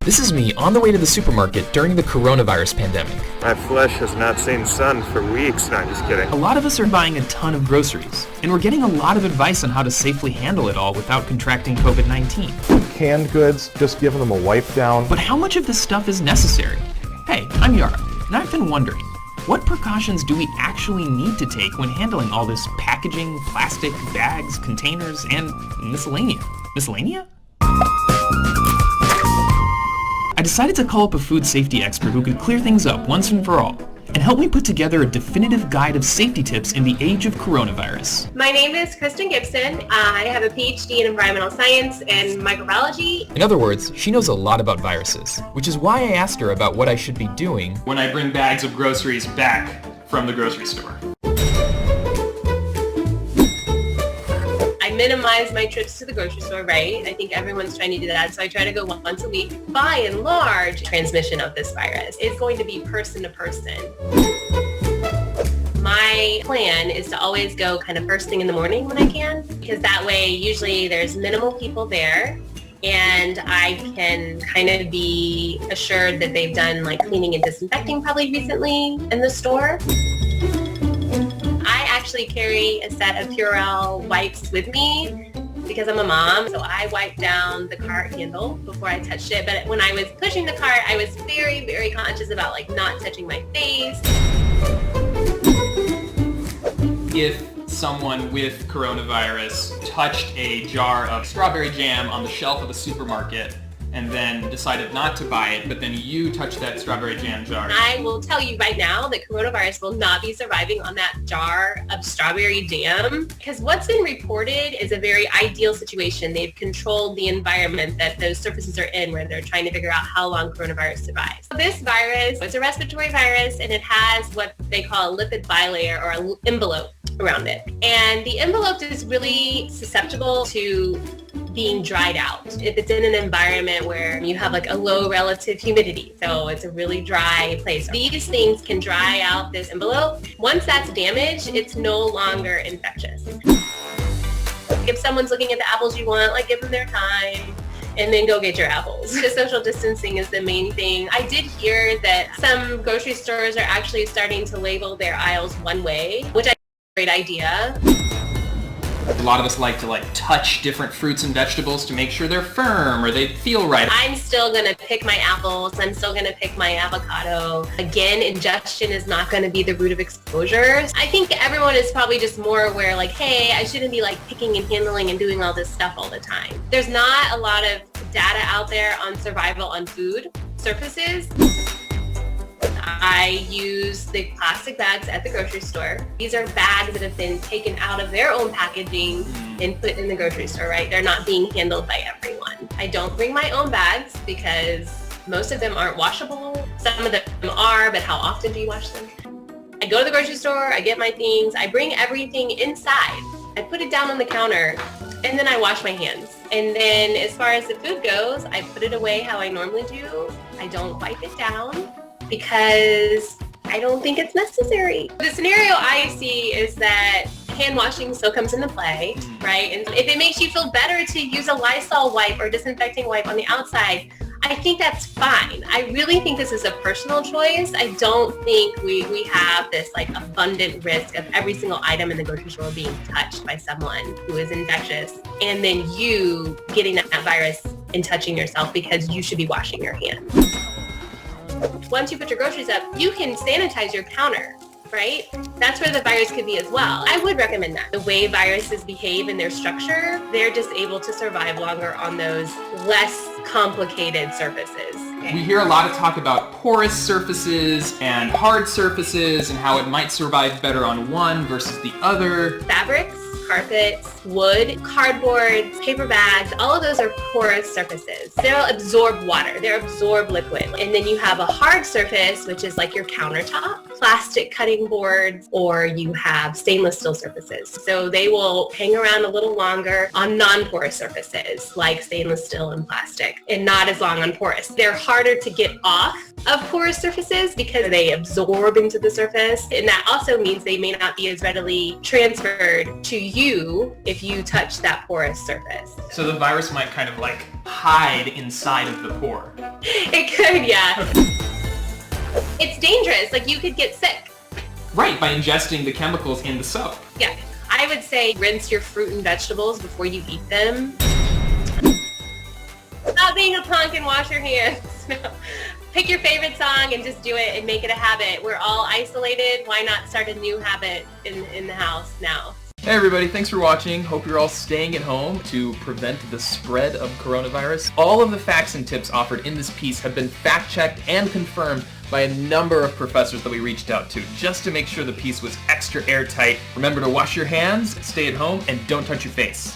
This is me on the way to the supermarket during the coronavirus pandemic. My flesh has not seen sun for weeks. No, I'm just kidding. A lot of us are buying a ton of groceries, and we're getting a lot of advice on how to safely handle it all without contracting COVID-19. Canned goods, just giving them a wipe down. But how much of this stuff is necessary? Hey, I'm Yara, and I've been wondering, what precautions do we actually need to take when handling all this packaging, plastic, bags, containers, and miscellanea? Miscellanea? I decided to call up a food safety expert who could clear things up once and for all and help me put together a definitive guide of safety tips in the age of coronavirus. My name is Kristen Gibson. I have a PhD in environmental science and microbiology. In other words, she knows a lot about viruses, which is why I asked her about what I should be doing when I bring bags of groceries back from the grocery store. I minimize my trips to the grocery store, right? I think everyone's trying to do that, so I try to go once a week. By and large, transmission of this virus is going to be person to person. My plan is to always go kind of first thing in the morning when I can, because that way usually there's minimal people there and I can kind of be assured that they've done like cleaning and disinfecting probably recently in the store. I actually carry a set of Purell wipes with me because I'm a mom, so I wipe down the cart handle before I touched it. But when I was pushing the cart, I was very, very conscious about like not touching my face. If someone with coronavirus touched a jar of strawberry jam on the shelf of a supermarket and then decided not to buy it, but then you touched that strawberry jam jar. I will tell you right now that coronavirus will not be surviving on that jar of strawberry jam, because what's been reported is a very ideal situation. They've controlled the environment that those surfaces are in, where they're trying to figure out how long coronavirus survives. This virus, it's a respiratory virus, and it has what they call a lipid bilayer or an envelope around it. And the envelope is really susceptible to being dried out if it's in an environment where you have like a low relative humidity. So it's a really dry place. These things can dry out this envelope. Once that's damaged, it's no longer infectious. If someone's looking at the apples you want, like give them their time and then go get your apples. The social distancing is the main thing. I did hear that some grocery stores are actually starting to label their aisles one way, which I think is a great idea. A lot of us like to touch different fruits and vegetables to make sure they're firm or they feel right. I'm still gonna pick my apples. I'm still gonna pick my avocado. Again, ingestion is not gonna be the root of exposure. I think everyone is probably just more aware like, hey, I shouldn't be picking and handling and doing all this stuff all the time. There's not a lot of data out there on survival on food surfaces. I use the plastic bags at the grocery store. These are bags that have been taken out of their own packaging and put in the grocery store, right? They're not being handled by everyone. I don't bring my own bags because most of them aren't washable. Some of them are, but how often do you wash them? I go to the grocery store, I get my things, I bring everything inside. I put it down on the counter, and then I wash my hands. And then as far as the food goes, I put it away how I normally do. I don't wipe it down, because I don't think it's necessary. The scenario I see is that hand washing still comes into play, right? And if it makes you feel better to use a Lysol wipe or disinfecting wipe on the outside, I think that's fine. I really think this is a personal choice. I don't think we have this abundant risk of every single item in the grocery store being touched by someone who is infectious, and then you getting that virus and touching yourself because you should be washing your hands. Once you put your groceries up, you can sanitize your counter, right? That's where the virus could be as well. I would recommend that. The way viruses behave in their structure, they're just able to survive longer on those less complicated surfaces. We hear a lot of talk about porous surfaces and hard surfaces and how it might survive better on one versus the other. Fabrics, carpets, wood, cardboard, paper bags, all of those are porous surfaces. They'll absorb water, they'll absorb liquid. And then you have a hard surface, which is like your countertop. plastic cutting boards or you have stainless steel surfaces. So they will hang around a little longer on non-porous surfaces like stainless steel and plastic, and not as long on porous. They're harder to get off of porous surfaces because they absorb into the surface, and that also means they may not be as readily transferred to you if you touch that porous surface. So the virus might kind of like hide inside of the pore. It could, yeah. It's dangerous, like you could get sick. Right, by ingesting the chemicals in the soap. Yeah, I would say rinse your fruit and vegetables before you eat them. Stop being a punk and wash your hands. No. Pick your favorite song and just do it and make it a habit. We're all isolated. Why not start a new habit in the house now? Hey everybody, thanks for watching. Hope you're all staying at home to prevent the spread of coronavirus. All of the facts and tips offered in this piece have been fact-checked and confirmed by a number of professors that we reached out to, just to make sure the piece was extra airtight. Remember to wash your hands, stay at home, and don't touch your face.